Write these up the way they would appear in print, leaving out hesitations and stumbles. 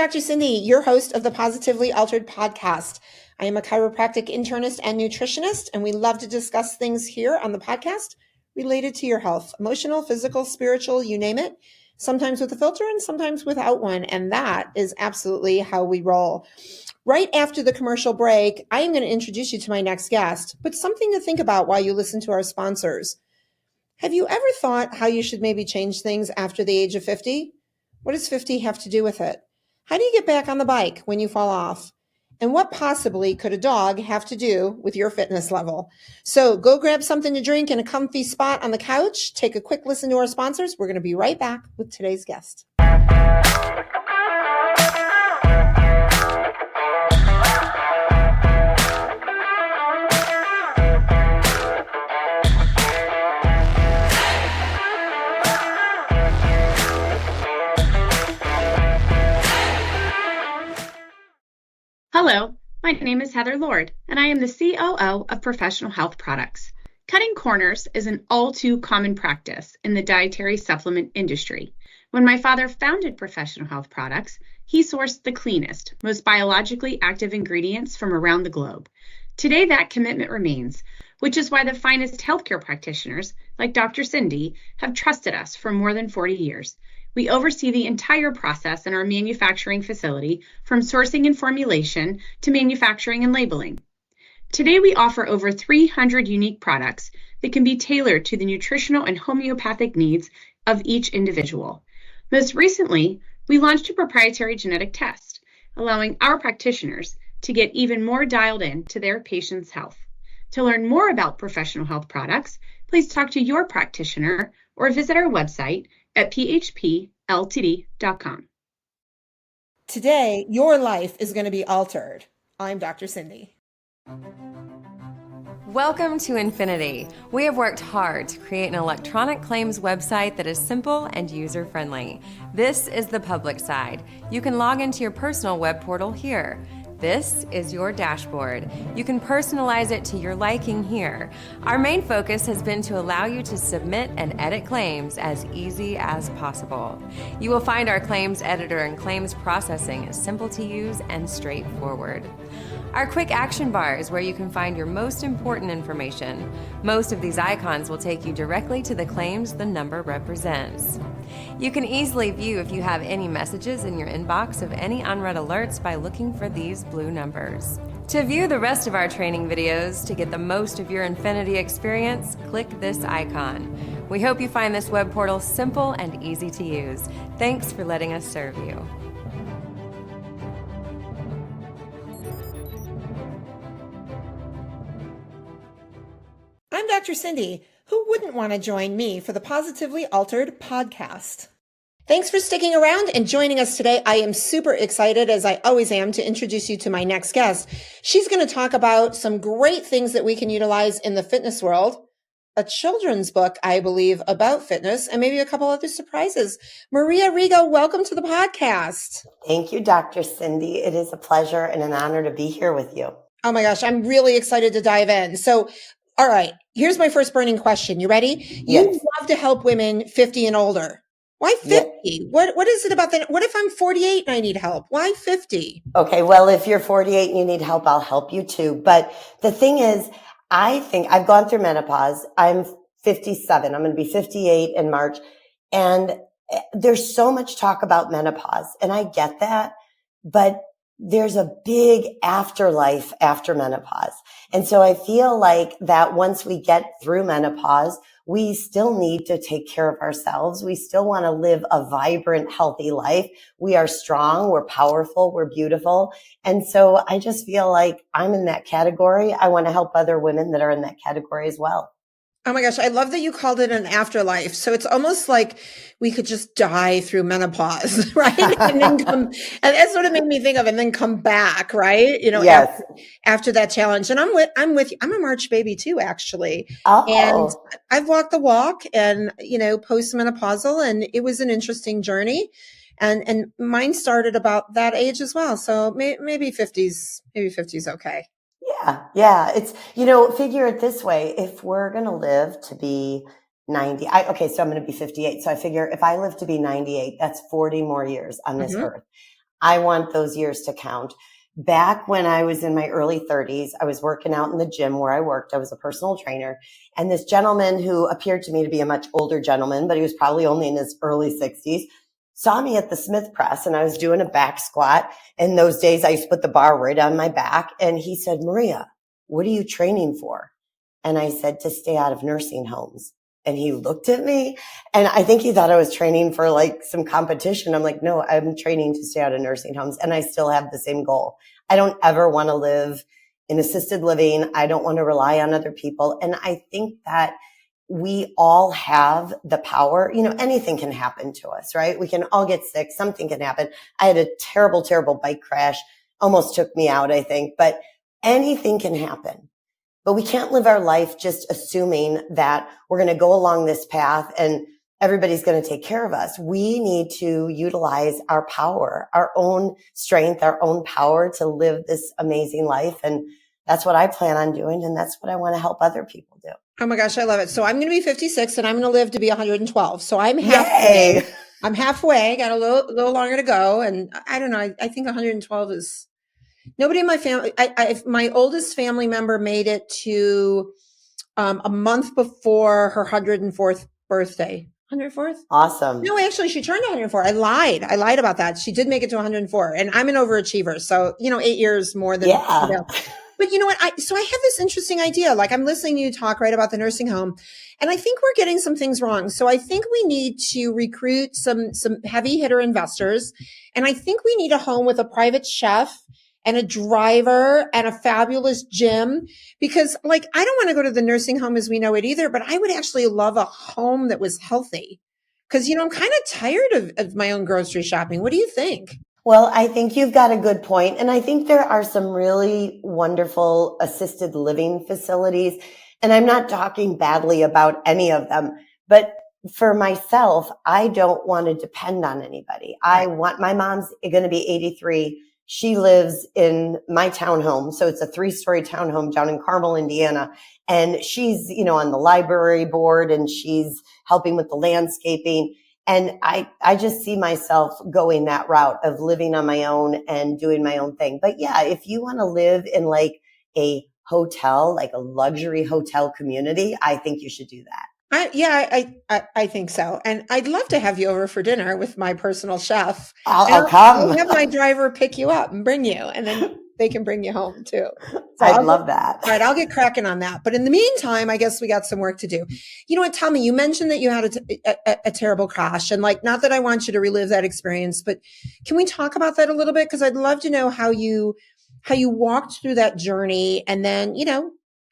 Dr. Cindy, your host of the Positively Altered podcast. I am a chiropractic internist and nutritionist, and we love to discuss things here on the podcast related to your health, emotional, physical, spiritual, you name it, sometimes with a filter and sometimes without one. And that is absolutely how we roll. Right after the commercial break, I am going to introduce you to my next guest, but something to think about while you listen to our sponsors. Have you ever thought how you should maybe change things after the age of 50? What does 50 have to do with it? How do you get back on the bike when you fall off? And what possibly could a dog have to do with your fitness level? So go grab something to drink in a comfy spot on the couch. Take a quick listen to our sponsors. We're going to be right back with today's guest. Hello, my name is Heather Lord, and I am the COO of Professional Health Products. Cutting corners is an all too common practice in the dietary supplement industry. When my father founded Professional Health Products, he sourced the cleanest, most biologically active ingredients from around the globe. Today, that commitment remains, which is why the finest healthcare practitioners, like Dr. Cindy, have trusted us for more than 40 years. We oversee the entire process in our manufacturing facility, from sourcing and formulation to manufacturing and labeling. Today, we offer over 300 unique products that can be tailored to the nutritional and homeopathic needs of each individual. Most recently, we launched a proprietary genetic test, allowing our practitioners to get even more dialed in to their patients' health. To learn more about Professional Health Products, please talk to your practitioner or visit our website at phpltd.com. Today, your life is going to be altered. I'm Dr. Cindy. Welcome to Infinity. We have worked hard to create an electronic claims website that is simple and user-friendly. This is the public side. You can log into your personal web portal here. This is your dashboard. You can personalize it to your liking here. Our main focus has been to allow you to submit and edit claims as easy as possible. You will find our claims editor and claims processing is simple to use and straightforward. Our quick action bar is where you can find your most important information. Most of these icons will take you directly to the claims the number represents. You can easily view if you have any messages in your inbox of any unread alerts by looking for these blue numbers. To view the rest of our training videos to get the most of your Infinity experience, click this icon. We hope you find this web portal simple and easy to use. Thanks for letting us serve you. I'm Dr. Cindy. Who wouldn't want to join me for the Positively Altered podcast? Thanks for sticking around and joining us today. I am super excited, as I always am, to introduce you to my next guest. She's going to talk about some great things that we can utilize in the fitness world, a children's book, I believe, about fitness, and maybe a couple other surprises. Maria Rigo, welcome to the podcast. Thank you, Dr. Cindy. It is a pleasure and an honor to be here with you. Oh my gosh, I'm really excited to dive in. So, all right, here's my first burning question. You ready? Yes. You love to help women 50 and older. Why 50? Yes. What is it about that? What if I'm 48 and I need help? Why 50? Okay, well, if you're 48 and you need help, I'll help you too. But the thing is, I think I've gone through menopause. I'm 57. I'm going to be 58 in March. And there's so much talk about menopause, and I get that, but there's a big afterlife after menopause. And so I feel like that once we get through menopause, we still need to take care of ourselves. We still want to live a vibrant, healthy life. We are strong. We're powerful. We're beautiful. And so I just feel like I'm in that category. I want to help other women that are in that category as well. Oh my gosh, I love that you called it an afterlife. So it's almost like we could just die through menopause, right? And then and that's what it made me think of, and then come back, right? You know, yes. after that challenge. And I'm with you. I'm a March baby too, actually. Oh. And I've walked the walk and, you know, postmenopausal, and it was an interesting journey. And mine started about that age as well. So maybe 50s okay. Yeah. It's, figure it this way. If we're going to live to be 90, so I'm going to be 58. So I figure if I live to be 98, that's 40 more years on this earth. I want those years to count. Back when I was in my early 30s, I was working out in the gym where I worked. I was a personal trainer. And this gentleman who appeared to me to be a much older gentleman, but he was probably only in his early 60s, saw me at the Smith press and I was doing a back squat. In those days, I used to put the bar right on my back. And he said, Maria, what are you training for? And I said, to stay out of nursing homes. And he looked at me and I think he thought I was training for like some competition. I'm like, no, I'm training to stay out of nursing homes. And I still have the same goal. I don't ever want to live in assisted living. I don't want to rely on other people. And I think that we all have the power. You know, anything can happen to us, right? We can all get sick. Something can happen. I had a terrible, terrible bike crash. Almost took me out, I think, but anything can happen. But we can't live our life just assuming that we're going to go along this path and everybody's going to take care of us. We need to utilize our power, our own strength, our own power to live this amazing life. And that's what I plan on doing. And that's what I want to help other people do. Oh my gosh, I love it. So I'm going to be 56 and I'm going to live to be 112. So I'm halfway. Yay! I'm halfway, got a little longer to go. And I don't know. I think 112 is nobody in my family. My oldest family member made it to a month before her 104th birthday. 104th? Awesome. No, actually, she turned 104. I lied about that. She did make it to 104, and I'm an overachiever. So, 8 years more than, Yeah. But you know what? So I have this interesting idea. Like I'm listening to you talk right about the nursing home, and I think we're getting some things wrong. So I think we need to recruit some heavy hitter investors, and I think we need a home with a private chef and a driver and a fabulous gym, because like, I don't want to go to the nursing home as we know it either, but I would actually love a home that was healthy. Cause I'm kind of tired of my own grocery shopping. What do you think? Well, I think you've got a good point. And I think there are some really wonderful assisted living facilities. And I'm not talking badly about any of them, but for myself, I don't want to depend on anybody. My mom's going to be 83. She lives in my townhome. So it's a 3-story townhome down in Carmel, Indiana. And she's, on the library board and she's helping with the landscaping. And I just see myself going that route of living on my own and doing my own thing. But yeah, if you want to live in like a hotel, like a luxury hotel community, I think you should do that. I think so. And I'd love to have you over for dinner with my personal chef. I'll come. I'll have my driver pick you up and bring you, and then they can bring you home too. So I'd love that. All right, I'll get cracking on that. But in the meantime, I guess we got some work to do. You know what? Tell me, you mentioned that you had a terrible crash, and like, not that I want you to relive that experience, but can we talk about that a little bit? Because I'd love to know how you walked through that journey, and then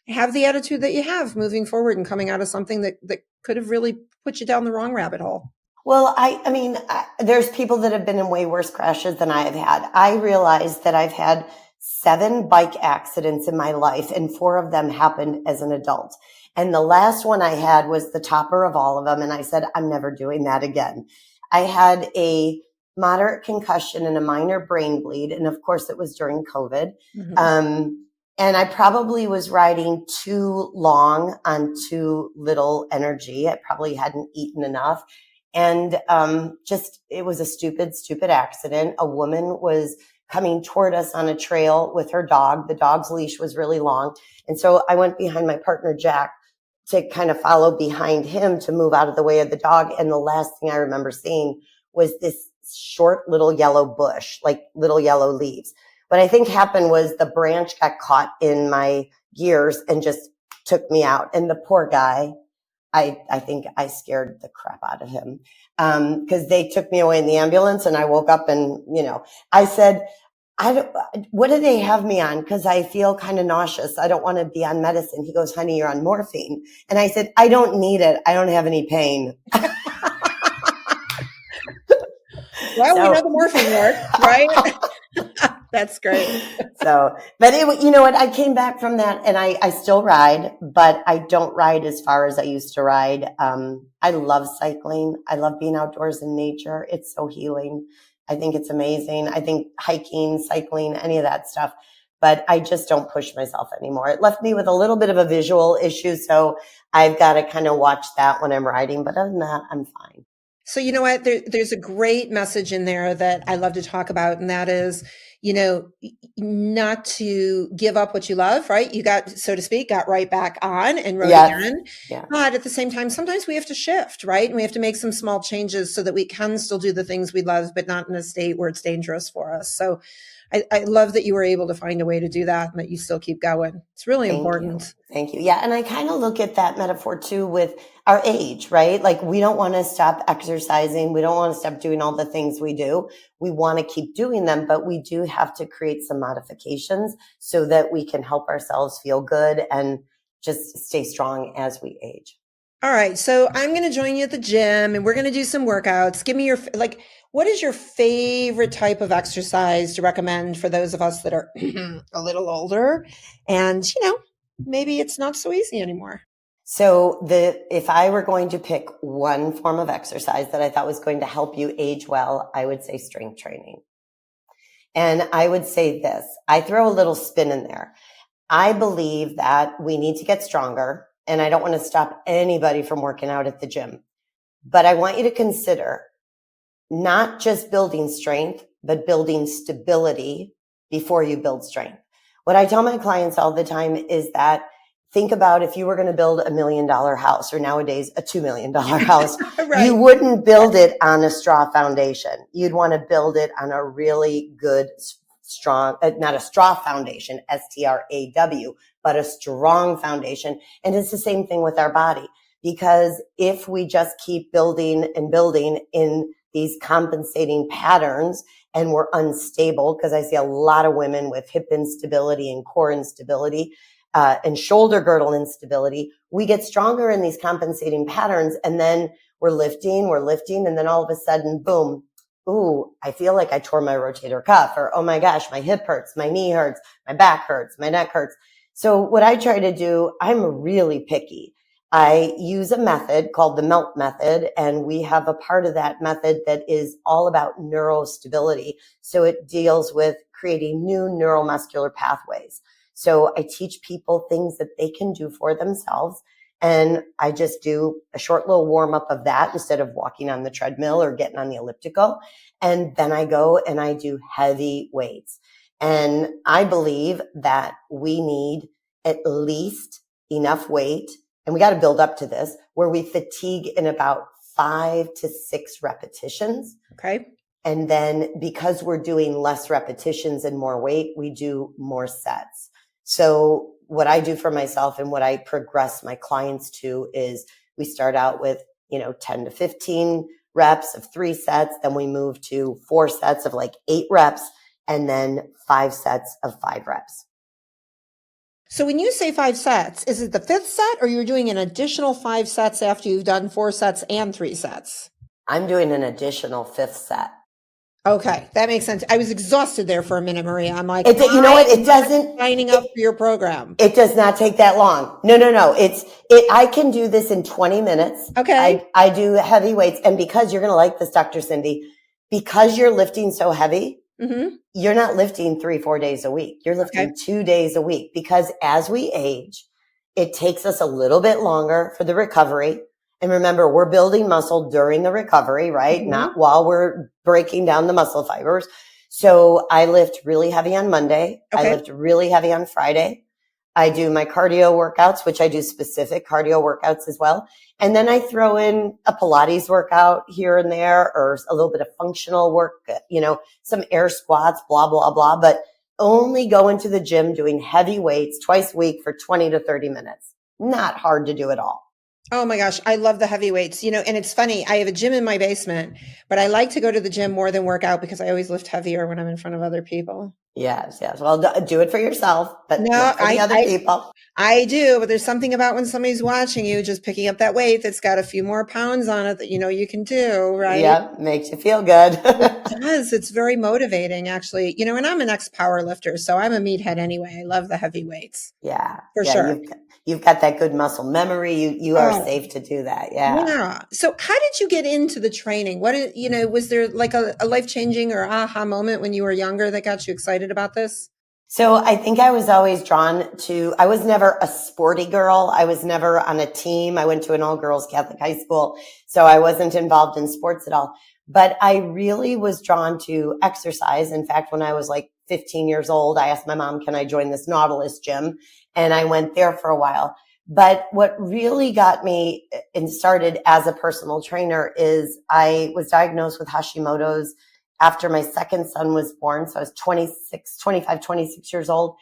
have the attitude that you have moving forward and coming out of something that could have really put you down the wrong rabbit hole. Well, I mean, there's people that have been in way worse crashes than I have had. I realized that I've had 7 bike accidents in my life, and 4 of them happened as an adult. And the last one I had was the topper of all of them. And I said, I'm never doing that again. I had a moderate concussion and a minor brain bleed. And of course, it was during COVID. Mm-hmm. And I probably was riding too long on too little energy. I probably hadn't eaten enough. And it was a stupid accident. A woman was coming toward us on a trail with her dog. The dog's leash was really long. And so I went behind my partner, Jack, to kind of follow behind him to move out of the way of the dog. And the last thing I remember seeing was this short little yellow bush, like little yellow leaves. What I think happened was the branch got caught in my gears and just took me out. And the poor guy, I think I scared the crap out of him. Cause they took me away in the ambulance and I woke up and, I said, what do they have me on? Cause I feel kind of nauseous. I don't want to be on medicine. He goes, honey, you're on morphine. And I said, I don't need it. I don't have any pain. Well, we know the morphine works, right? That's great. But you know what? I came back from that and I still ride, but I don't ride as far as I used to ride. I love cycling. I love being outdoors in nature. It's so healing. I think it's amazing. I think hiking, cycling, any of that stuff, but I just don't push myself anymore. It left me with a little bit of a visual issue. So I've got to kind of watch that when I'm riding, but other than that, I'm fine. So you know what? There's a great message in there that I love to talk about, and that is, not to give up what you love, right? You got, so to speak, got right back on and wrote Yes. again. Yeah. But at the same time, sometimes we have to shift, right? And we have to make some small changes so that we can still do the things we love, but not in a state where it's dangerous for us. So I love that you were able to find a way to do that and that you still keep going. It's really important. Thank you. Yeah. And I kind of look at that metaphor too with our age, right? Like we don't want to stop exercising. We don't want to stop doing all the things we do. We want to keep doing them, but we do have to create some modifications so that we can help ourselves feel good and just stay strong as we age. All right. So I'm going to join you at the gym and we're going to do some workouts. Give me your, what is your favorite type of exercise to recommend for those of us that are a little older and, maybe it's not so easy anymore? So if I were going to pick one form of exercise that I thought was going to help you age well, I would say strength training. And I would say this, I throw a little spin in there. I believe that we need to get stronger, and I don't want to stop anybody from working out at the gym. But I want you to consider not just building strength, but building stability before you build strength. What I tell my clients all the time is that think about if you were going to build $1 million house, or nowadays a $2 million house, right. You wouldn't build it on a straw foundation. You'd want to build it on a really good, strong, not a straw foundation, STRAW, but a strong foundation. And it's the same thing with our body, because if we just keep building and building in these compensating patterns and we're unstable, because I see a lot of women with hip instability and core instability, and shoulder girdle instability, we get stronger in these compensating patterns. And then we're lifting, and then all of a sudden, boom, ooh, I feel like I tore my rotator cuff, or, oh my gosh, my hip hurts, my knee hurts, my back hurts, my neck hurts. So what I try to do, I'm really picky. I use a method called the MELT method, and we have a part of that method that is all about neurostability. So it deals with creating new neuromuscular pathways. So I teach people things that they can do for themselves. And I just do a short little warm up of that instead of walking on the treadmill or getting on the elliptical. And then I go and I do heavy weights. And I believe that we need at least enough weight, and we got to build up to this, where we fatigue in about 5 to 6 repetitions. Okay. And then because we're doing less repetitions and more weight, we do more sets. So what I do for myself and what I progress my clients to is we start out with, 10 to 15 reps of 3 sets. Then we move to 4 sets of 8 reps, and then 5 sets of 5 reps. So when you say 5 sets, is it the 5th set, or you're doing an additional 5 sets after you've done 4 sets and 3 sets? I'm doing an additional 5th set. Okay, that makes sense. I was exhausted there for a minute, Maria. I'm like, you know what? It doesn't signing up for your program. It does not take that long. No. I can do this in 20 minutes. Okay. I do heavy weights, and because you're going to like this, Dr. Cindy, because you're lifting so heavy, you're not lifting 3-4 days a week. You're lifting 2 days a week, because as we age, it takes us a little bit longer for the recovery. And remember, we're building muscle during the recovery, right? Not while we're breaking down the muscle fibers. So I lift really heavy on Monday. I lift really heavy on Friday. I do my cardio workouts, which I do specific cardio workouts as well. And then I throw in a Pilates workout here and there, or a little bit of functional work, some air squats, blah, blah, blah, but only go into the gym doing heavy weights twice a week for 20 to 30 minutes. Not hard to do at all. Oh my gosh, I love the heavy weights. And it's funny, I have a gym in my basement, but I like to go to the gym more than work out because I always lift heavier when I'm in front of other people. Yes. Well, do it for yourself, but not for the other people. I do, but there's something about when somebody's watching you just picking up that weight that's got a few more pounds on it that you can do, right? Yeah, makes you feel good. It does. It's very motivating, actually. And I'm an ex-power lifter, so I'm a meathead anyway. I love the heavy weights. Yeah. For sure. You've got that good muscle memory. You are safe to do that. Yeah. Yeah. So how did you get into the training? Was there a life-changing or aha moment when you were younger that got you excited about this? So I think I was always drawn to, I was never a sporty girl. I was never on a team. I went to an all-girls Catholic high school, so I wasn't involved in sports at all. But I really was drawn to exercise. In fact, when I was like 15 years old, I asked my mom, can I join this Nautilus gym? And I went there for a while. But what really got me and started as a personal trainer is I was diagnosed with Hashimoto's after my second son was born. So I was 26 years old.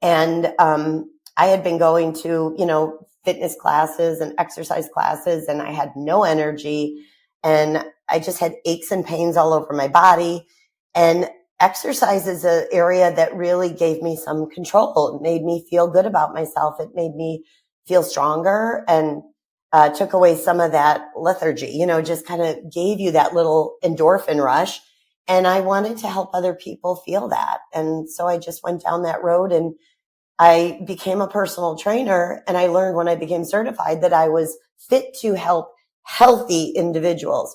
And I had been going to, fitness classes and exercise classes, and I had no energy. And I just had aches and pains all over my body. And exercise is an area that really gave me some control. It made me feel good about myself. It made me feel stronger and took away some of that lethargy, just kind of gave you that little endorphin rush. And I wanted to help other people feel that. And so I just went down that road and I became a personal trainer. And I learned when I became certified that I was fit to help healthy individuals.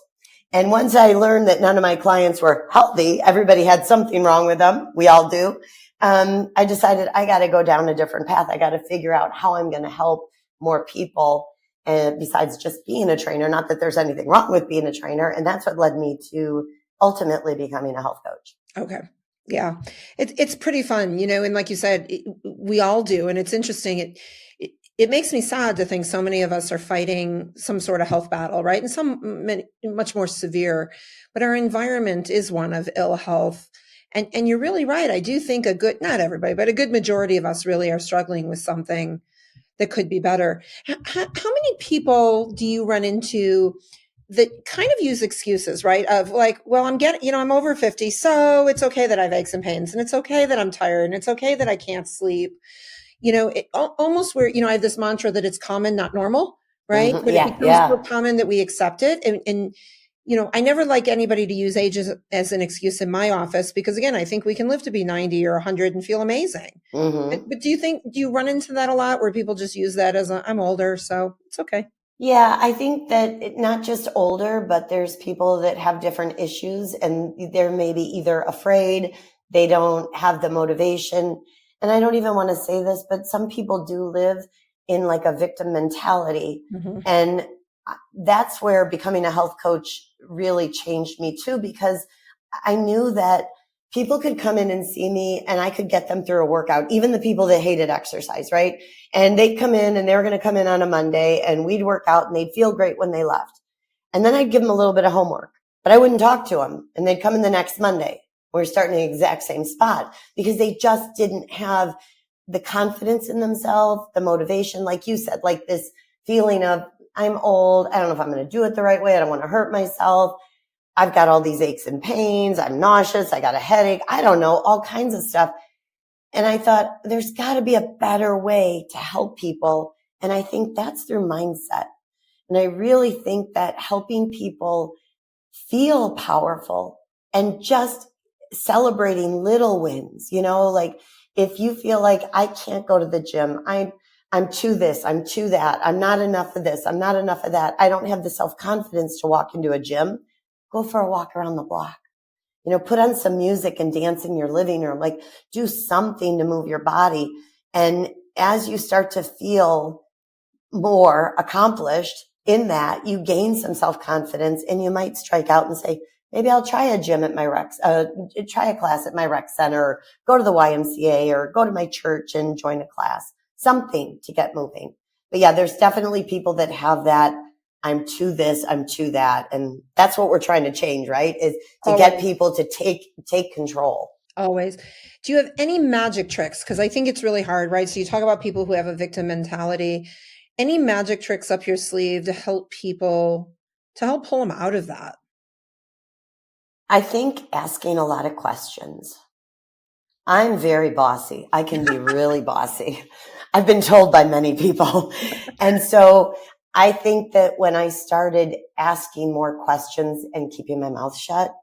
And once I learned that none of my clients were healthy, everybody had something wrong with them. We all do. I decided I got to go down a different path. I got to figure out how I'm going to help more people. And besides just being a trainer, not that there's anything wrong with being a trainer. And that's what led me to ultimately becoming a health coach. Okay. Yeah. It's pretty fun, and like you said, we all do. And it's interesting. It makes me sad to think so many of us are fighting some sort of health battle, right? And much more severe, but our environment is one of ill health. And you're really right. I do think not everybody, but a good majority of us really are struggling with something that could be better. How many people do you run into that kind of use excuses, right? Of like, well, I'm over 50, so it's okay that I have aches and pains, and it's okay that I'm tired, and it's okay that I can't sleep. Almost where, I have this mantra that it's common, not normal, right? Mm-hmm. But Yeah, it becomes yeah. so common that we accept it. And I never like anybody to use age as an excuse in my office, because again, I think we can live to be 90 or 100 and feel amazing. Mm-hmm. But do you run into that a lot where people just use that as I'm older, so it's okay? Yeah, I think that not just older, but there's people that have different issues and they're maybe either afraid, they don't have the motivation. And I don't even want to say this, but some people do live in like a victim mentality. Mm-hmm. And that's where becoming a health coach really changed me too, because I knew that people could come in and see me and I could get them through a workout, even the people that hated exercise, right? And they'd come in and they were going to come in on a Monday and we'd work out and they'd feel great when they left. And then I'd give them a little bit of homework, but I wouldn't talk to them. And they'd come in the next Monday. We're starting in the exact same spot because they just didn't have the confidence in themselves, the motivation, like you said, like this feeling of I'm old. I don't know if I'm going to do it the right way. I don't want to hurt myself. I've got all these aches and pains. I'm nauseous. I got a headache. I don't know, all kinds of stuff. And I thought there's got to be a better way to help people. And I think that's through mindset. And I really think that helping people feel powerful and just celebrating little wins, like if you feel like I can't go to the gym, I'm too this, I'm too that, I'm not enough of this, I'm not enough of that, I don't have the self-confidence to walk into a gym, go for a walk around the block. Put on some music and dance in your living room, like do something to move your body. And as you start to feel more accomplished in that, you gain some self-confidence and you might strike out and say, maybe I'll try a gym at my try a class at my rec center, or go to the YMCA or go to my church and join a class, something to get moving. But yeah, there's definitely people that have that. I'm to this, I'm to that. And that's what we're trying to change, right? Is to get people to take control. Always. Do you have any magic tricks? Because I think it's really hard, right? So you talk about people who have a victim mentality. Any magic tricks up your sleeve to help people, to help pull them out of that? I think asking a lot of questions. I'm very bossy. I can be really bossy. I've been told by many people. And so I think that when I started asking more questions and keeping my mouth shut,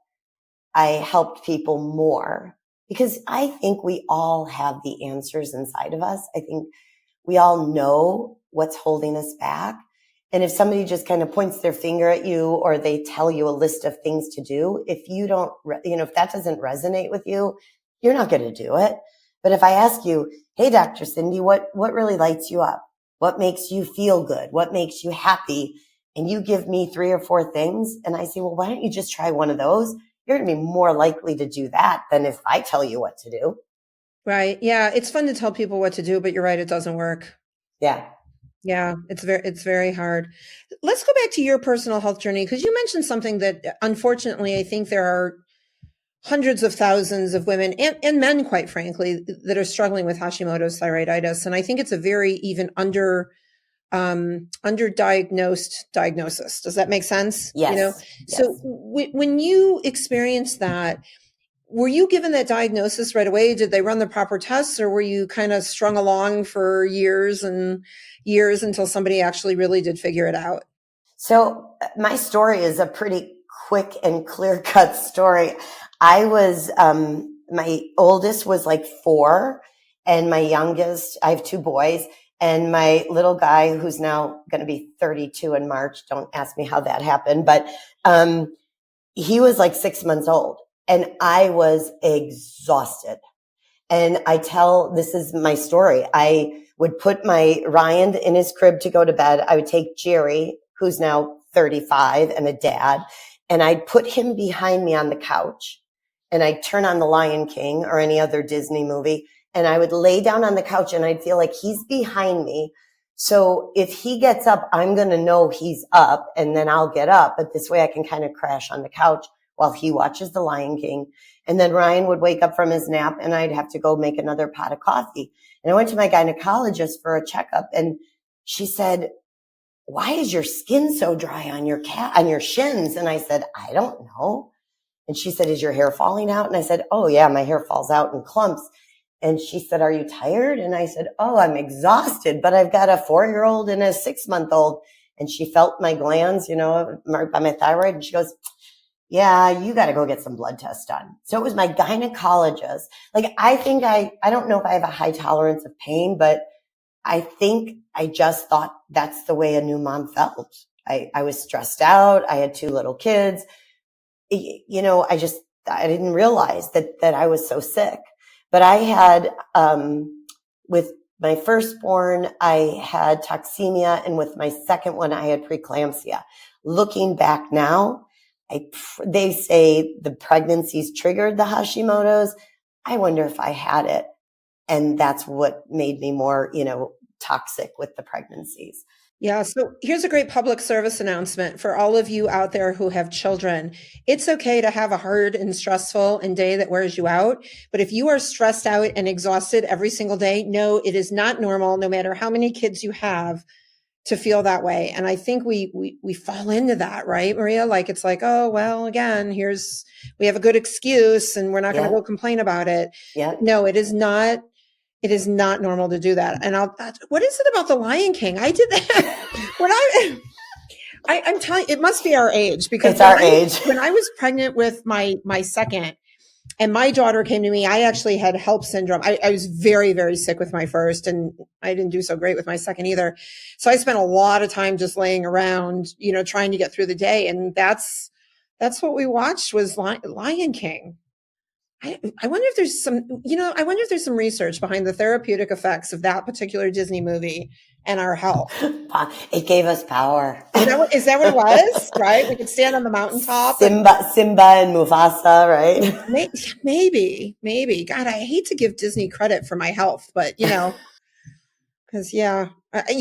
I helped people more because I think we all have the answers inside of us. I think we all know what's holding us back. And if somebody just kind of points their finger at you or they tell you a list of things to do, if you don't, if that doesn't resonate with you, you're not going to do it. But if I ask you, hey, Dr. Cindy, what really lights you up? What makes you feel good? What makes you happy? And you give me 3 or 4 things. And I say, well, why don't you just try one of those? You're going to be more likely to do that than if I tell you what to do. Right. Yeah. It's fun to tell people what to do, but you're right. It doesn't work. Yeah. Yeah. It's very hard. Let's go back to your personal health journey, because you mentioned something that unfortunately, I think there are hundreds of thousands of women and men, quite frankly, that are struggling with Hashimoto's thyroiditis. And I think it's a very even underdiagnosed diagnosis. Does that make sense? Yes. You know, Yes. so when you experienced that, were you given that diagnosis right away? Did they run the proper tests, or were you kind of strung along for years and years until somebody actually really did figure it out? So my story is a pretty quick and clear cut story. I was, my oldest was like 4, and my youngest, I have 2 boys, and my little guy, who's now going to be 32 in March. Don't ask me how that happened, but, he was like 6 months old, and I was exhausted. And this is my story. I would put my Ryan in his crib to go to bed. I would take Jerry, who's now 35 and a dad, and I'd put him behind me on the couch, and I'd turn on The Lion King or any other Disney movie, and I would lay down on the couch, and I'd feel like he's behind me. So if he gets up, I'm going to know he's up, and then I'll get up. But this way I can kind of crash on the couch while he watches The Lion King. And then Ryan would wake up from his nap, and I'd have to go make another pot of coffee. And I went to my gynecologist for a checkup, and she said, why is your skin so dry on your shins? And I said, I don't know. And she said, is your hair falling out? And I said, oh yeah, my hair falls out in clumps. And she said, are you tired? And I said, oh, I'm exhausted, but I've got a 4-year-old and a 6-month-old. And she felt my glands, marked by my thyroid. And she goes, yeah, you got to go get some blood tests done. So it was my gynecologist. Like, I think I don't know if I have a high tolerance of pain, but I think I just thought that's the way a new mom felt. I was stressed out. I had 2 little kids. I didn't realize that I was so sick. But I had, with my firstborn, I had toxemia, and with my second one, I had preeclampsia. Looking back now, they say the pregnancies triggered the Hashimoto's. I wonder if I had it, and that's what made me more, toxic with the pregnancies. Yeah. So here's a great public service announcement for all of you out there who have children. It's okay to have a hard and stressful and day that wears you out. But if you are stressed out and exhausted every single day, no, it is not normal, no matter how many kids you have, to feel that way. And I think we fall into that, right, Maria? Like, it's like, oh, well, again, we have a good excuse and we're not going to go complain about it. Yeah. No, it is not. It is not normal to do that. And what is it about The Lion King? I did that when I'm telling you, it must be our age, because it's our age. When I was pregnant with my second, and my daughter came to me, I actually had HELLP syndrome. I was very, very sick with my first, and I didn't do so great with my second either. So I spent a lot of time just laying around, trying to get through the day. And that's what we watched, was Lion King. I wonder if there's some research behind the therapeutic effects of that particular Disney movie and our health. It gave us power. Is that what it was? Right? We could stand on the mountaintop. Simba and Mufasa, right? Maybe. God, I hate to give Disney credit for my health, but because you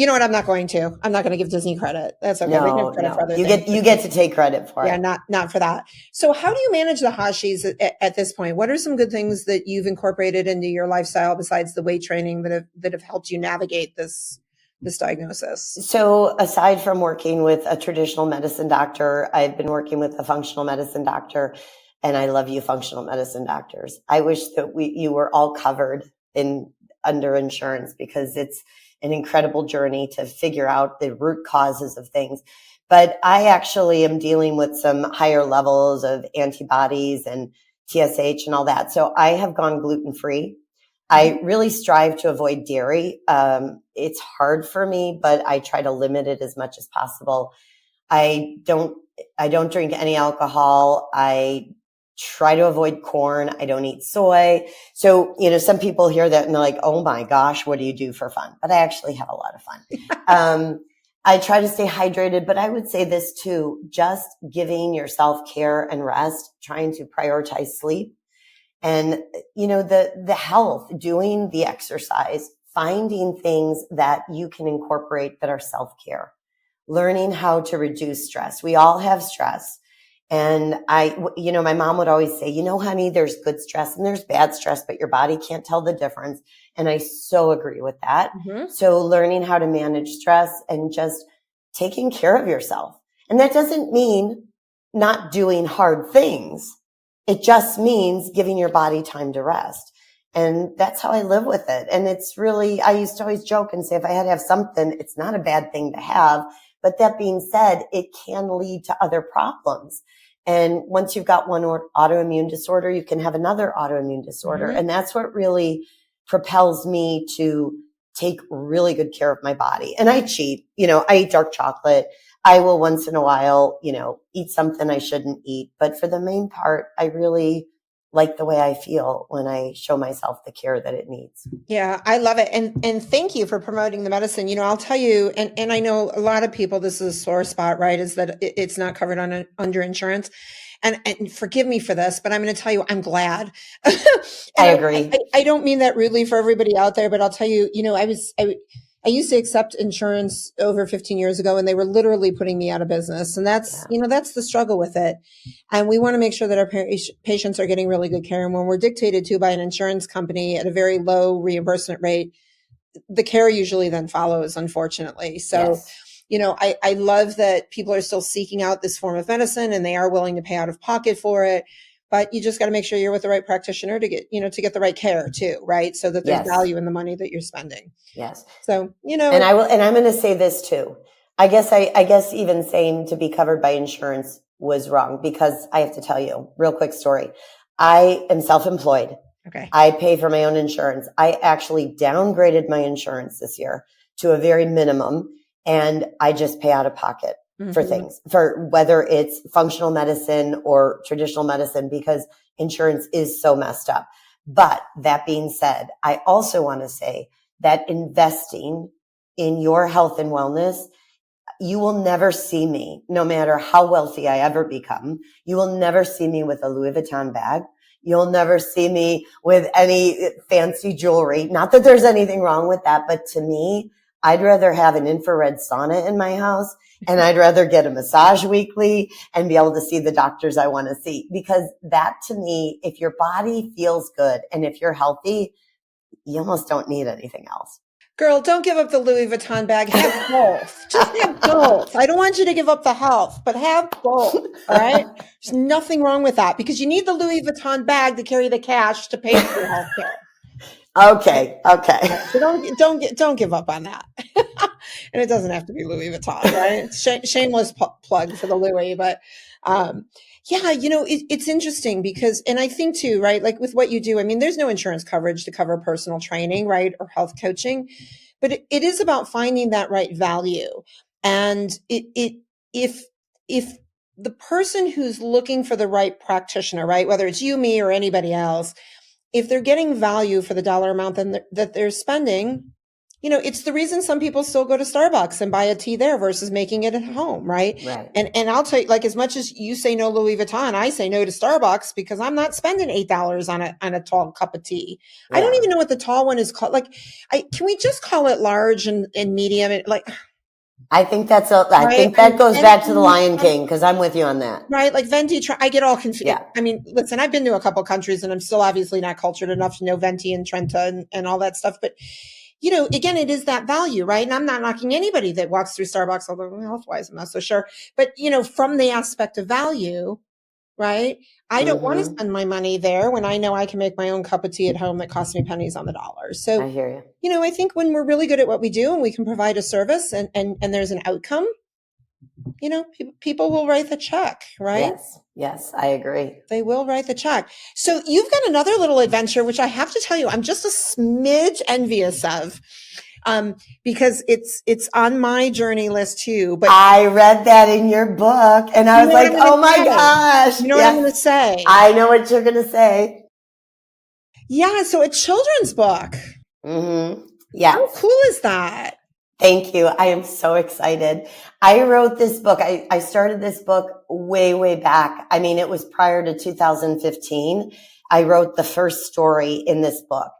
know what? I'm not going to give Disney credit. That's okay. We can have credit for other things. You get to take credit for it. Yeah, not for that. So how do you manage the Hashis at this point? What are some good things that you've incorporated into your lifestyle besides the weight training that have helped you navigate this diagnosis? So aside from working with a traditional medicine doctor, I've been working with a functional medicine doctor, and I love you, functional medicine doctors. I wish that you were all covered under insurance, because it's an incredible journey to figure out the root causes of things. But I actually am dealing with some higher levels of antibodies and TSH and all that. So I have gone gluten-free. I really strive to avoid dairy. It's hard for me, but I try to limit it as much as possible. I don't drink any alcohol. I try to avoid corn. I don't eat soy. So, some people hear that and they're like, oh my gosh, what do you do for fun? But I actually have a lot of fun. I try to stay hydrated, but I would say this too, just giving yourself care and rest, trying to prioritize sleep and, the health, doing the exercise, finding things that you can incorporate that are self-care, learning how to reduce stress. We all have stress. And my mom would always say, honey, there's good stress and there's bad stress, but your body can't tell the difference. And I so agree with that. Mm-hmm. So learning how to manage stress and just taking care of yourself. And that doesn't mean not doing hard things. It just means giving your body time to rest. And that's how I live with it. And it's really, I used to always joke and say, if I had to have something, it's not a bad thing to have. But that being said, it can lead to other problems. And once you've got one autoimmune disorder, you can have another autoimmune disorder. Mm-hmm. And that's what really propels me to take really good care of my body. And I cheat, I eat dark chocolate. I will once in a while, eat something I shouldn't eat. But for the main part, I really like the way I feel when I show myself the care that it needs. Yeah, I love it. And thank you for promoting the medicine. I'll tell you, and I know a lot of people, this is a sore spot, right? Is that it's not covered under insurance. And forgive me for this, but I'm going to tell you, I'm glad. I agree. I don't mean that rudely for everybody out there, but I'll tell you, I used to accept insurance over 15 years ago, and they were literally putting me out of business. And that's, that's the struggle with it. And we want to make sure that our patients are getting really good care. And when we're dictated to by an insurance company at a very low reimbursement rate, the care usually then follows, unfortunately. So, I love that people are still seeking out this form of medicine and they are willing to pay out of pocket for it. But you just got to make sure you're with the right practitioner to get the right care too, right? So that there's value in the money that you're spending. Yes. So, and I'm going to say this too. I guess even saying to be covered by insurance was wrong, because I have to tell you, real quick story. I am self-employed. Okay. I pay for my own insurance. I actually downgraded my insurance this year to a very minimum, and I just pay out of pocket for things, for whether it's functional medicine or traditional medicine, because insurance is so messed up. But that being said, I also want to say that investing in your health and wellness, you will never see me, no matter how wealthy I ever become, you will never see me with a Louis Vuitton bag. You'll never see me with any fancy jewelry. Not that there's anything wrong with that, but to me, I'd rather have an infrared sauna in my house, and I'd rather get a massage weekly and be able to see the doctors I want to see. Because that, to me, if your body feels good and if you're healthy, you almost don't need anything else. Girl, don't give up the Louis Vuitton bag. Have both. Just have both. I don't want you to give up the health, but have both. All right. There's nothing wrong with that, because you need the Louis Vuitton bag to carry the cash to pay for your health care. Okay. So don't give up on that. And it doesn't have to be Louis Vuitton, right? Shameless plug for the Louis, but it's interesting because, and I think too, right, like with what you do, I mean, there's no insurance coverage to cover personal training, right, or health coaching, but it is about finding that right value. And if the person who's looking for the right practitioner, right, whether it's you, me, or anybody else, if they're getting value for the dollar amount that they're spending, it's the reason some people still go to Starbucks and buy a tea there versus making it at home, right? Right. And I'll tell you, like, as much as you say no Louis Vuitton, I say no to Starbucks, because I'm not spending $8 on a tall cup of tea. Yeah. I don't even know what the tall one is called. Like, can we just call it large and medium? I think that goes back to the Lion King, because I'm with you on that. Right. Like venti, I get all confused. Yeah. I mean, listen, I've been to a couple countries and I'm still obviously not cultured enough to know venti and Trenta and all that stuff. But, again, it is that value, right? And I'm not knocking anybody that walks through Starbucks, although health-wise, I'm not so sure. But, from the aspect of value, right? I don't want to spend my money there when I know I can make my own cup of tea at home that costs me pennies on the dollar. So, I hear you. I think when we're really good at what we do and we can provide a service and there's an outcome, people will write the check, right? Yes, I agree. They will write the check. So you've got another little adventure, which I have to tell you, I'm just a smidge envious of. because it's on my journey list too. But I read that in your book and I was like, oh my gosh. You know what I'm going to say? I know what you're going to say. Yeah. So a children's book. Mm-hmm. Yes. How cool is that? Thank you. I am so excited. I wrote this book. I started this book way, way back. I mean, it was prior to 2015. I wrote the first story in this book.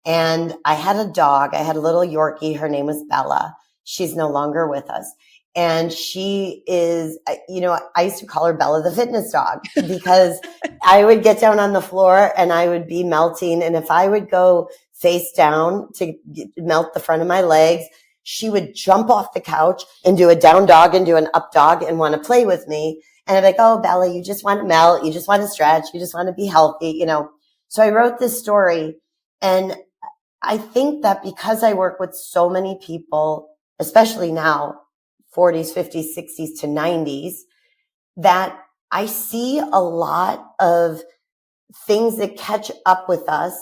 And I had a dog. I had a little Yorkie. Her name was Bella. She's no longer with us. And she is, I used to call her Bella the fitness dog because I would get down on the floor and I would be melting. And if I would go face down to melt the front of my legs, she would jump off the couch and do a down dog and do an up dog and want to play with me. And I'd be like, oh, Bella, you just want to melt. You just want to stretch. You just want to be healthy, So I wrote this story. And I think that because I work with so many people, especially now, 40s, 50s, 60s to 90s, that I see a lot of things that catch up with us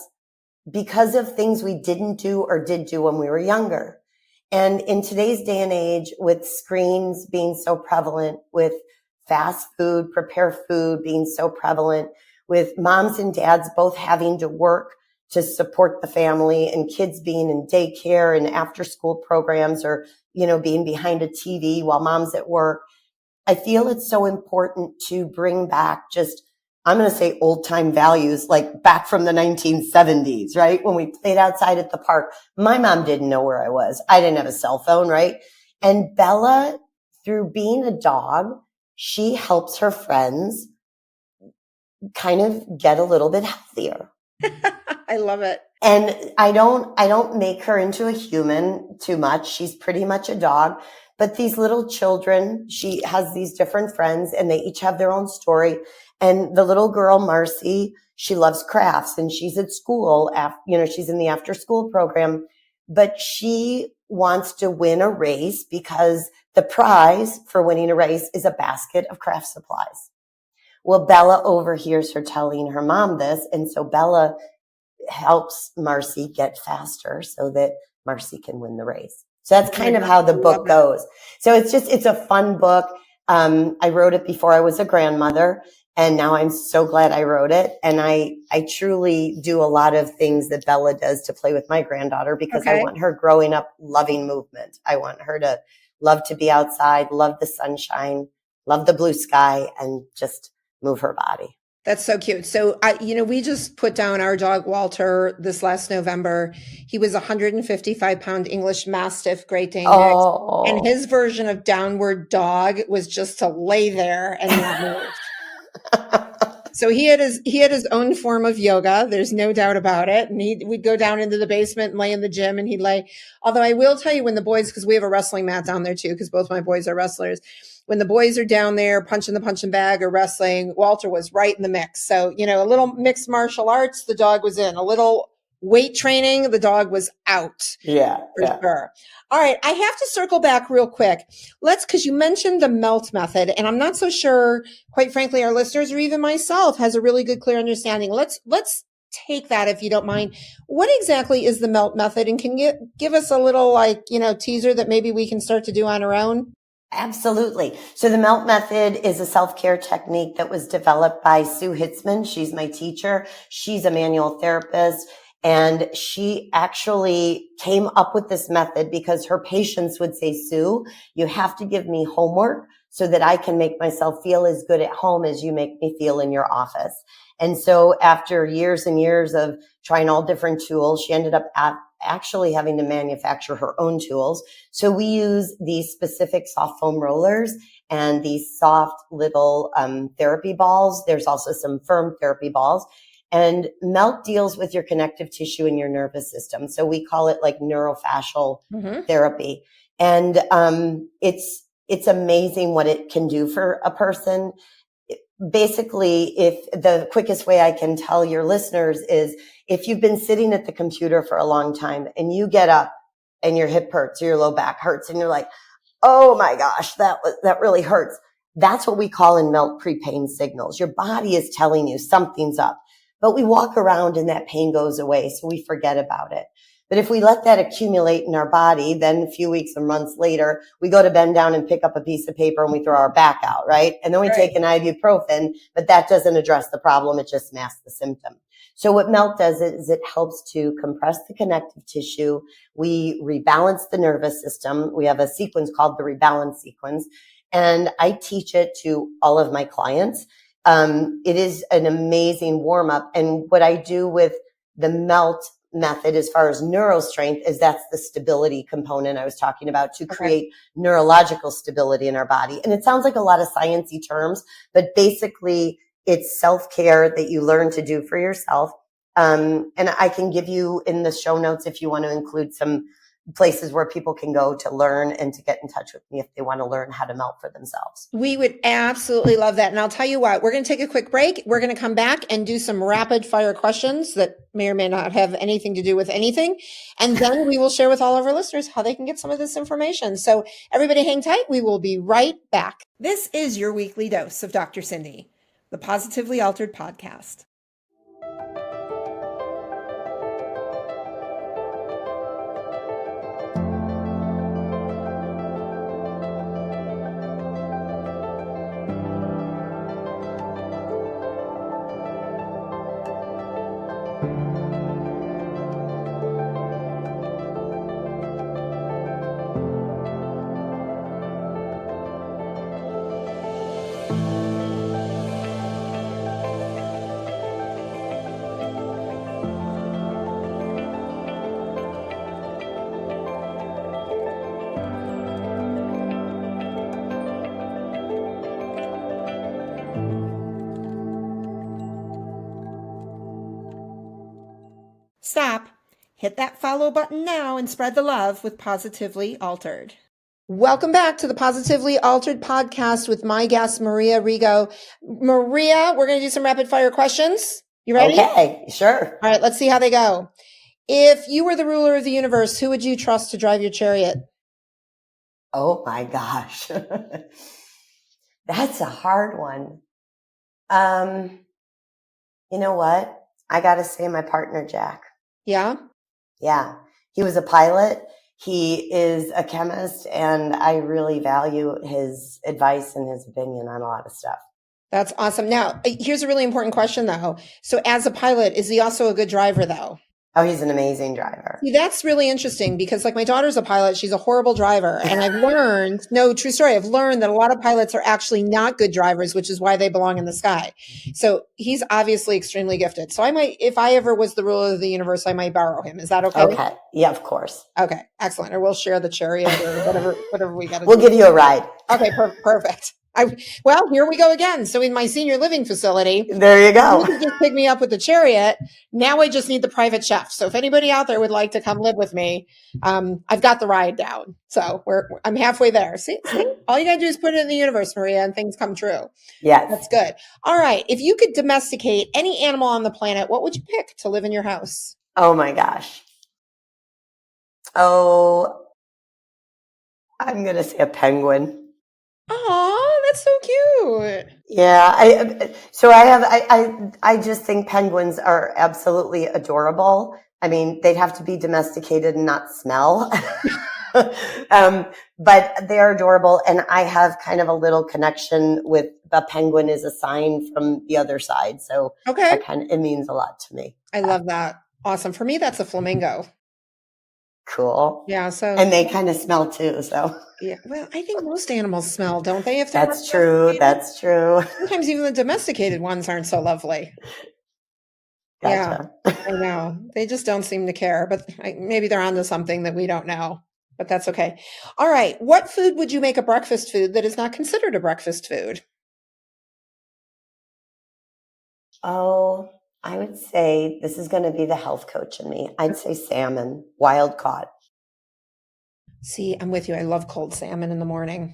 because of things we didn't do or did do when we were younger. And in today's day and age, with screens being so prevalent, with fast food, prepared food being so prevalent, with moms and dads both having to work to support the family and kids being in daycare and after school programs or, being behind a TV while mom's at work, I feel it's so important to bring back just, I'm going to say old time values, like back from the 1970s, right? When we played outside at the park, my mom didn't know where I was. I didn't have a cell phone, right? And Bella, through being a dog, she helps her friends kind of get a little bit healthier. I love it. And I don't make her into a human too much. She's pretty much a dog. But these little children, she has these different friends and they each have their own story. And the little girl, Marcy, she loves crafts and she's at school. She's in the after school program, but she wants to win a race because the prize for winning a race is a basket of craft supplies. Well, Bella overhears her telling her mom this. And so Bella helps Marcy get faster so that Marcy can win the race. So that's kind of how the book goes. So it's a fun book. I wrote it before I was a grandmother and now I'm so glad I wrote it. And I truly do a lot of things that Bella does to play with my granddaughter because I want her growing up loving movement. I want her to love to be outside, love the sunshine, love the blue sky and just move her body. That's so cute. So, we just put down our dog, Walter, this last November. He was 155-pound English Mastiff Great Dane mix. Oh. And his version of downward dog was just to lay there and not move. So he had his own form of yoga. There's no doubt about it. And we'd go down into the basement and lay in the gym and he'd lay. Although I will tell you when the boys, because we have a wrestling mat down there too, because both my boys are wrestlers. When the boys are down there punching the punching bag or wrestling, Walter was right in the mix. So, a little mixed martial arts, the dog was in. A little weight training, the dog was out. Yeah. Sure. All right. I have to circle back real quick. Because you mentioned the MELT method, and I'm not so sure, quite frankly, our listeners or even myself has a really good, clear understanding. Let's take that if you don't mind. What exactly is the MELT method? And can you give us a little teaser that maybe we can start to do on our own? Absolutely. So the MELT method is a self-care technique that was developed by Sue Hitzman. She's my teacher. She's a manual therapist. And she actually came up with this method because her patients would say, Sue, you have to give me homework so that I can make myself feel as good at home as you make me feel in your office. And so after years and years of trying all different tools, she ended up actually having to manufacture her own tools. So we use these specific soft foam rollers and these soft little therapy balls. There's also some firm therapy balls. And MELT deals with your connective tissue and your nervous system. So we call it like neurofascial therapy. And it's amazing what it can do for a person. Basically, if the quickest way I can tell your listeners is if you've been sitting at the computer for a long time and you get up and your hip hurts or your low back hurts and you're like, oh my gosh, that really hurts. That's what we call in MELT pre-pain signals. Your body is telling you something's up, but we walk around and that pain goes away. So we forget about it. But if we let that accumulate in our body, then a few weeks or months later, we go to bend down and pick up a piece of paper and we throw our back out, right? And then we take an ibuprofen, but that doesn't address the problem. It just masks the symptom. So what melt does is it helps to compress the connective tissue. We rebalance the nervous system. We have a sequence called the rebalance sequence, and I teach it to all of my clients. It is an amazing warm up. And what I do with the melt method as far as neural strength is that's the stability component I was talking about to create neurological stability in our body. And it sounds like a lot of sciencey terms, but basically it's self-care that you learn to do for yourself. And I can give you in the show notes, if you want to include some places where people can go to learn and to get in touch with me if they want to learn how to melt for themselves. We would absolutely love that. And I'll tell you what, we're going to take a quick break. We're going to come back and do some rapid fire questions that may or may not have anything to do with anything. And then we will share with all of our listeners how they can get some of this information. So everybody hang tight. We will be right back. This is your weekly dose of Dr. Cindy, the Positively Altered podcast. Stop. Hit that follow button now and spread the love with Positively Altered. Welcome back to the Positively Altered podcast with my guest, Maria Rigo. Maria, we're going to do some rapid fire questions. You ready? Okay, sure. All right, let's see how they go. If you were the ruler of the universe, who would you trust to drive your chariot? Oh my gosh. That's a hard one. You know what? I got to say my partner, Jack. Yeah? Yeah. He was a pilot. He is a chemist, and I really value his advice and his opinion on a lot of stuff. That's awesome. Now, here's a really important question, though. So as a pilot, is he also a good driver, though? Oh, he's an amazing driver. See, that's really interesting because like my daughter's a pilot. She's a horrible driver. And I've learned, no, true story. I've learned that a lot of pilots are actually not good drivers, which is why they belong in the sky. So he's obviously extremely gifted. So I might, if I ever was the ruler of the universe, I might borrow him. Is that okay? Okay. Yeah, of course. Okay. Excellent. Or we'll share the chariot or whatever we got to do. We'll give you a ride. Okay. Perfect. Well, here we go again. So in my senior living facility, there you go. You can just pick me up with the chariot. Now I just need the private chef. So if anybody out there would like to come live with me, I've got the ride down. So I'm halfway there. See, all you got to do is put it in the universe, Maria, and things come true. Yes. That's good. All right. If you could domesticate any animal on the planet, what would you pick to live in your house? Oh my gosh. Oh, I'm going to say a penguin. Oh, that's so cute. Yeah. I just think penguins are absolutely adorable. I mean, they'd have to be domesticated and not smell. But they're adorable. And I have kind of a little connection with a penguin is a sign from the other side. So okay. It means a lot to me. I love that. Awesome. For me, that's a flamingo. Cool. Yeah. And they kind of smell too. So yeah. Well, I think most animals smell, don't they? If that's true. That's true. Sometimes even the domesticated ones aren't so lovely. Gotcha. Yeah, I know. They just don't seem to care, but maybe they're onto something that we don't know, but that's okay. All right. What food would you make a breakfast food that is not considered a breakfast food? Oh, I would say this is going to be the health coach in me. I'd say salmon, wild caught. See, I'm with you. I love cold salmon in the morning.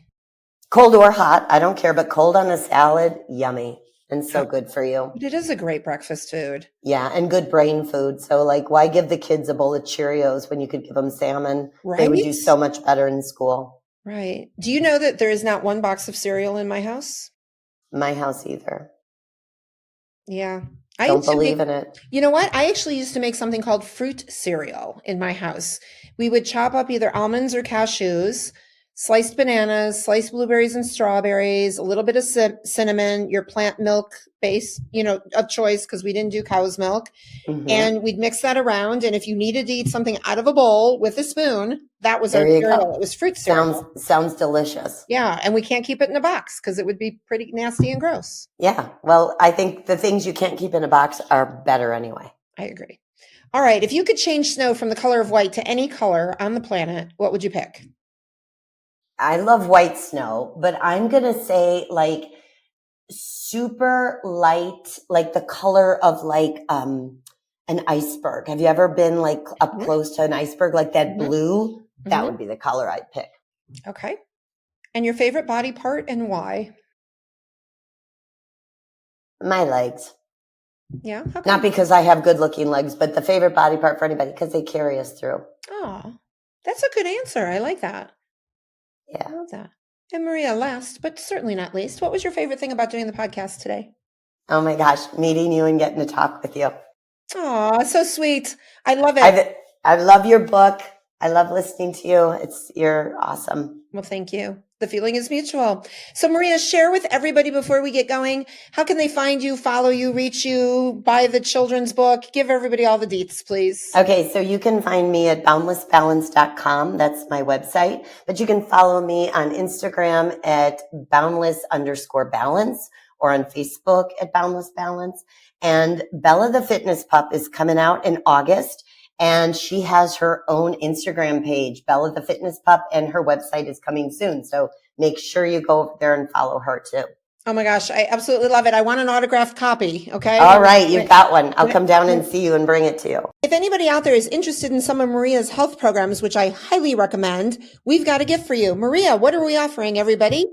Cold or hot, I don't care, but cold on a salad, yummy. And so good for you. It is a great breakfast food. Yeah, and good brain food. So like, why give the kids a bowl of Cheerios when you could give them salmon? Right? They would do so much better in school. Right. Do you know that there is not one box of cereal in my house? My house either. Yeah. I Don't used to believe make, in it. you know what? I actually used to make something called fruit cereal in my house. We would chop up either almonds or cashews, sliced bananas, sliced blueberries and strawberries, a little bit of cinnamon, your plant milk base, of choice, because we didn't do cow's milk. And we'd mix that around. And if you needed to eat something out of a bowl with a spoon, that was our There you cereal. go. It was fruit cereal. Sounds delicious. Yeah. And we can't keep it in a box because it would be pretty nasty and gross. Yeah. Well, I think the things you can't keep in a box are better anyway. I agree. All right. If you could change snow from the color of white to any color on the planet, what would you pick? I love white snow, but I'm going to say like super light, like the color of like an iceberg. Have you ever been like up close to an iceberg, like that blue? That would be the color I'd pick. Okay. And your favorite body part and why? My legs. Yeah. Not because I have good looking legs, but the favorite body part for anybody because they carry us through. Oh, that's a good answer. I like that. Yeah. I love that. And Maria, last but certainly not least, what was your favorite thing about doing the podcast today? Oh my gosh, meeting you and getting to talk with you. Oh, so sweet. I love it. I love your book. I love listening to you. You're awesome. Well, thank you. The feeling is mutual. So Maria, share with everybody before we get going, how can they find you, follow you, reach you, buy the children's book? Give everybody all the deets, please. Okay, so you can find me at boundlessbalance.com. That's my website. But you can follow me on Instagram at boundless_balance or on Facebook at Boundless Balance. And Bella the Fitness Pup is coming out in August. And she has her own Instagram page, Bella the Fitness Pup, and her website is coming soon. So make sure you go over there and follow her too. Oh my gosh, I absolutely love it. I want an autographed copy, okay? All right, you've got one. I'll come down and see you and bring it to you. If anybody out there is interested in some of Maria's health programs, which I highly recommend, we've got a gift for you. Maria, what are we offering, everybody?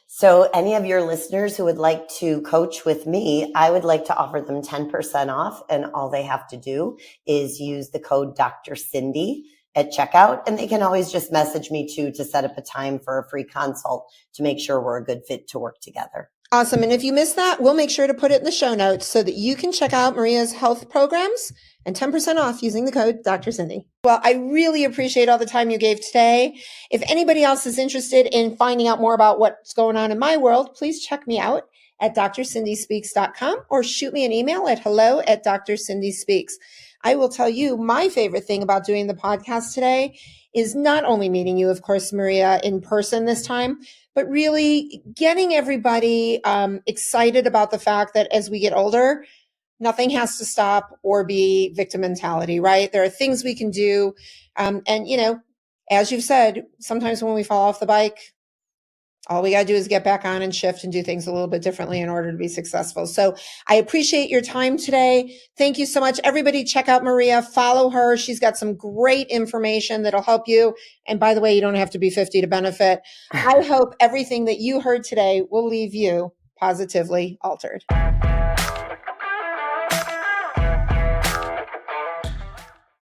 So any of your listeners who would like to coach with me, I would like to offer them 10% off. And all they have to do is use the code Dr. Cindy at checkout. And they can always just message me too to set up a time for a free consult to make sure we're a good fit to work together. Awesome. And if you missed that, we'll make sure to put it in the show notes so that you can check out Maria's health programs and 10% off using the code Dr. Cindy. Well, I really appreciate all the time you gave today. If anybody else is interested in finding out more about what's going on in my world, please check me out at drcindyspeaks.com or shoot me an email at hello@drcindyspeaks. I will tell you my favorite thing about doing the podcast today is not only meeting you, of course, Maria, in person this time, but really getting everybody excited about the fact that as we get older, nothing has to stop or be victim mentality, right? There are things we can do. And, as you've said, sometimes when we fall off the bike, all we got to do is get back on and shift and do things a little bit differently in order to be successful. So I appreciate your time today. Thank you so much. Everybody check out Maria, follow her. She's got some great information that'll help you. And by the way, you don't have to be 50 to benefit. I hope everything that you heard today will leave you positively altered.